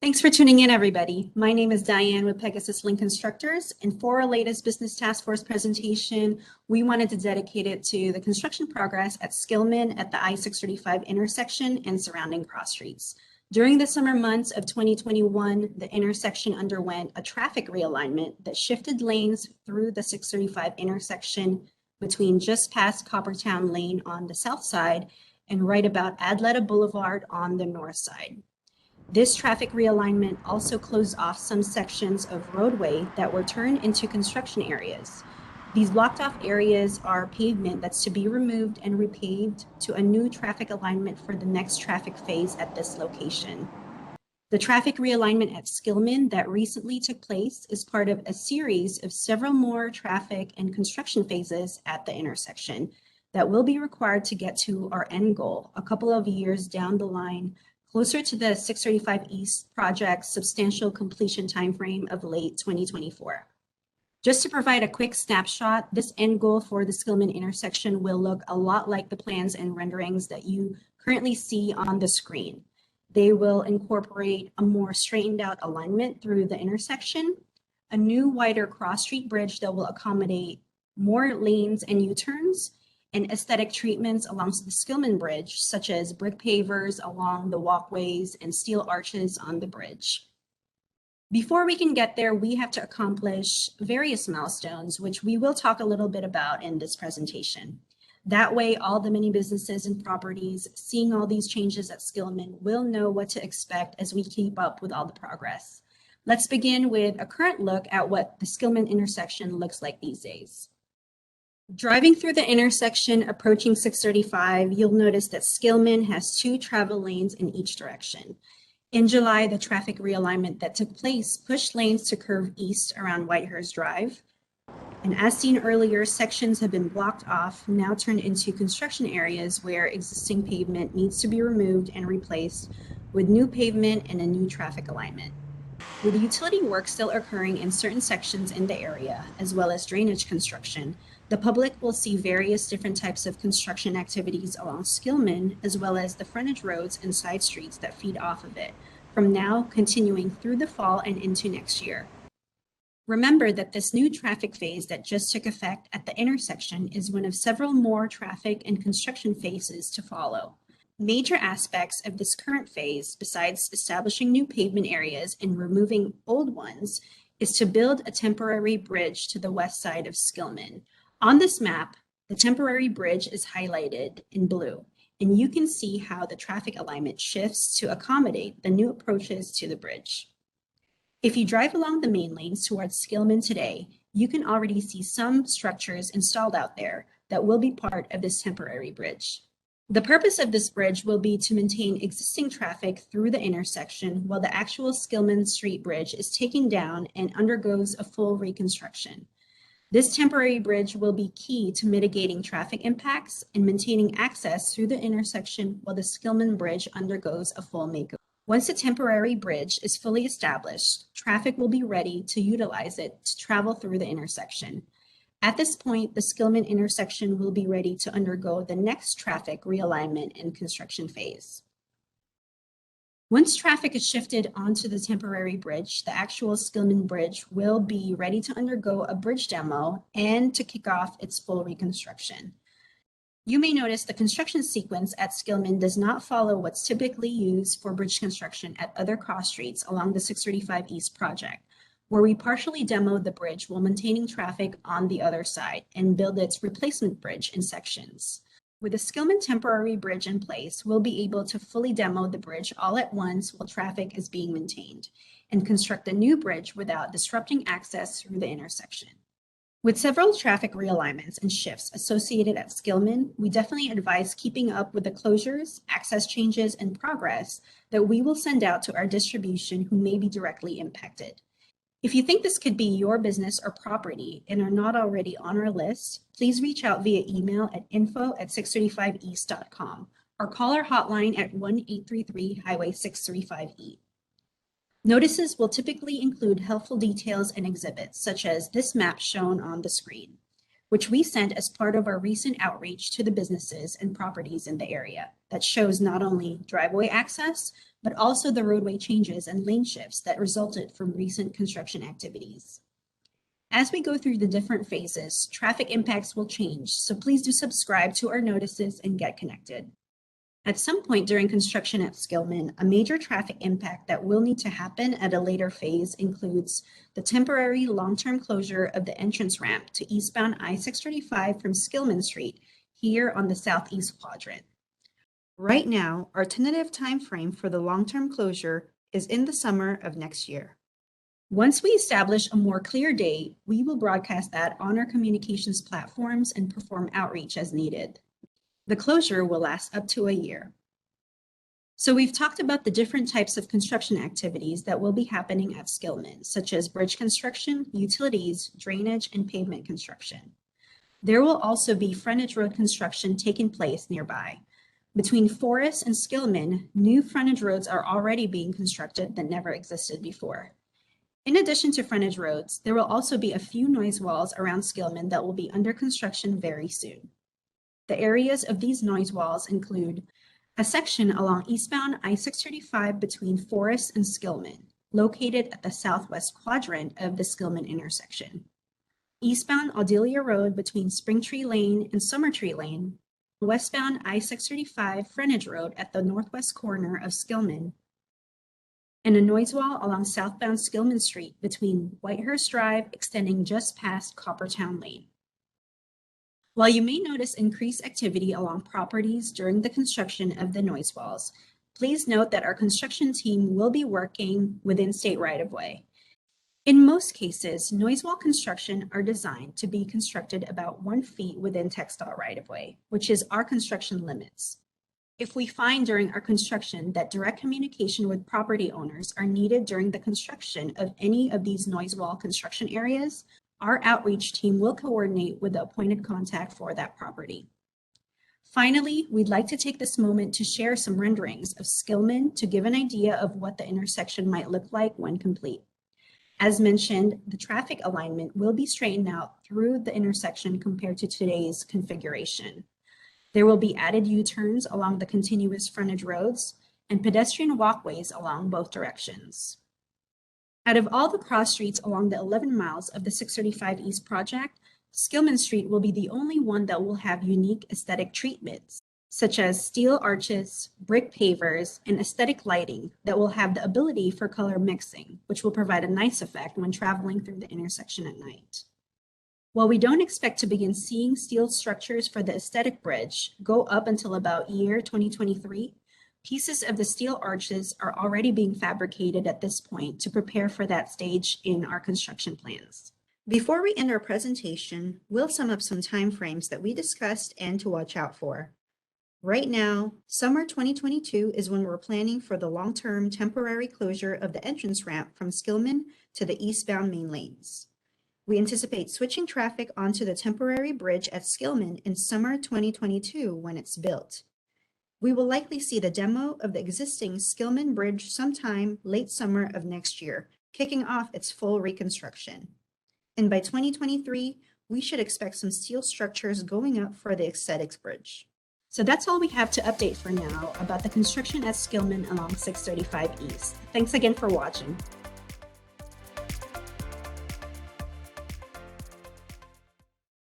Thanks for tuning in, everybody. My name is Diane with Pegasus Link Constructors, and for our latest Business Task Force presentation, we wanted to dedicate it to the construction progress at Skillman at the I-635 intersection and surrounding cross streets. During the summer months of 2021, the intersection underwent a traffic realignment that shifted lanes through the 635 intersection between just past Coppertown Lane on the south side and right about Adletta Boulevard on the north side. This traffic realignment also closed off some sections of roadway that were turned into construction areas. These blocked off areas are pavement that's to be removed and repaved to a new traffic alignment for the next traffic phase at this location. The traffic realignment at Skillman that recently took place is part of a series of several more traffic and construction phases at the intersection that will be required to get to our end goal a couple of years down the line, closer to the 635 East project's substantial completion timeframe of late 2024. Just to provide a quick snapshot, this end goal for the Skillman intersection will look a lot like the plans and renderings that you currently see on the screen. They will incorporate a more straightened out alignment through the intersection, a new wider cross street bridge that will accommodate more lanes and U-turns, and aesthetic treatments along the Skillman Bridge, such as brick pavers along the walkways and steel arches on the bridge. Before we can get there, we have to accomplish various milestones, which we will talk a little bit about in this presentation. That way, all the many businesses and properties seeing all these changes at Skillman will know what to expect as we keep up with all the progress. Let's begin with a current look at what the Skillman intersection looks like these days. Driving through the intersection approaching 635, you'll notice that Skillman has two travel lanes in each direction. In July, the traffic realignment that took place pushed lanes to curve east around Whitehurst Drive. And as seen earlier, sections have been blocked off, now turned into construction areas where existing pavement needs to be removed and replaced with new pavement and a new traffic alignment. With utility work still occurring in certain sections in the area, as well as drainage construction, the public will see various different types of construction activities along Skillman, as well as the frontage roads and side streets that feed off of it, from now continuing through the fall and into next year. Remember that this new traffic phase that just took effect at the intersection is one of several more traffic and construction phases to follow. Major aspects of this current phase, besides establishing new pavement areas and removing old ones, is to build a temporary bridge to the west side of Skillman. On this map, the temporary bridge is highlighted in blue, and you can see how the traffic alignment shifts to accommodate the new approaches to the bridge. If you drive along the main lanes towards Skillman today, you can already see some structures installed out there that will be part of this temporary bridge. The purpose of this bridge will be to maintain existing traffic through the intersection while the actual Skillman Street Bridge is taken down and undergoes a full reconstruction. This temporary bridge will be key to mitigating traffic impacts and maintaining access through the intersection while the Skillman Bridge undergoes a full makeover. Once the temporary bridge is fully established, traffic will be ready to utilize it to travel through the intersection. At this point, the Skillman intersection will be ready to undergo the next traffic realignment and construction phase. Once traffic is shifted onto the temporary bridge, the actual Skillman Bridge will be ready to undergo a bridge demo and to kick off its full reconstruction. You may notice the construction sequence at Skillman does not follow what's typically used for bridge construction at other cross streets along the 635 East project, where we partially demoed the bridge while maintaining traffic on the other side and build its replacement bridge in sections. With the Skillman temporary bridge in place, we'll be able to fully demo the bridge all at once while traffic is being maintained and construct a new bridge without disrupting access through the intersection. With several traffic realignments and shifts associated at Skillman, we definitely advise keeping up with the closures, access changes, and progress that we will send out to our distribution who may be directly impacted. If you think this could be your business or property and are not already on our list, please reach out via email at info@635east.com or call our hotline at 1-833-Highway-635E. Notices will typically include helpful details and exhibits, such as this map shown on the screen. which we sent as part of our recent outreach to the businesses and properties in the area that shows not only driveway access, but also the roadway changes and lane shifts that resulted from recent construction activities. As we go through the different phases, traffic impacts will change, so please do subscribe to our notices and get connected. At some point during construction at Skillman, a major traffic impact that will need to happen at a later phase includes the temporary long-term closure of the entrance ramp to eastbound I-635 from Skillman Street here on the southeast quadrant. Right now, our tentative time frame for the long-term closure is in the summer of next year. Once we establish a more clear date, we will broadcast that on our communications platforms and perform outreach as needed. The closure will last up to a year. So we've talked about the different types of construction activities that will be happening at Skillman, such as bridge construction, utilities, drainage, and pavement construction. There will also be frontage road construction taking place nearby. Between Forest and Skillman, new frontage roads are already being constructed that never existed before. In addition to frontage roads, there will also be a few noise walls around Skillman that will be under construction very soon. The areas of these noise walls include a section along eastbound I-635 between Forest and Skillman, located at the southwest quadrant of the Skillman intersection. Eastbound Audelia Road between Springtree Lane and Summertree Lane, westbound I-635 frontage road at the northwest corner of Skillman, and a noise wall along southbound Skillman Street between Whitehurst Drive extending just past Coppertown Lane. While you may notice increased activity along properties during the construction of the noise walls, please note that our construction team will be working within state right-of-way. In most cases, noise wall construction are designed to be constructed about 1 feet within TxDOT right-of-way, which is our construction limits. If we find during our construction that direct communication with property owners are needed during the construction of any of these noise wall construction areas, our outreach team will coordinate with the appointed contact for that property. Finally, we'd like to take this moment to share some renderings of Skillman to give an idea of what the intersection might look like when complete. As mentioned, the traffic alignment will be straightened out through the intersection compared to today's configuration. There will be added U-turns along the continuous frontage roads and pedestrian walkways along both directions. Out of all the cross streets along the 11 miles of the 635 East project, Skillman Street will be the only one that will have unique aesthetic treatments, such as steel arches, brick pavers, and aesthetic lighting that will have the ability for color mixing, which will provide a nice effect when traveling through the intersection at night. While we don't expect to begin seeing steel structures for the aesthetic bridge go up until about year 2023, pieces of the steel arches are already being fabricated at this point to prepare for that stage in our construction plans. Before we end our presentation, we'll sum up some timeframes that we discussed and to watch out for. Right now, summer 2022 is when we're planning for the long-term temporary closure of the entrance ramp from Skillman to the eastbound main lanes. We anticipate switching traffic onto the temporary bridge at Skillman in summer 2022 when it's built. We will likely see the demo of the existing Skillman Bridge sometime late summer of next year, kicking off its full reconstruction. And by 2023, we should expect some steel structures going up for the Aesthetics Bridge. So that's all we have to update for now about the construction at Skillman along 635 East. Thanks again for watching.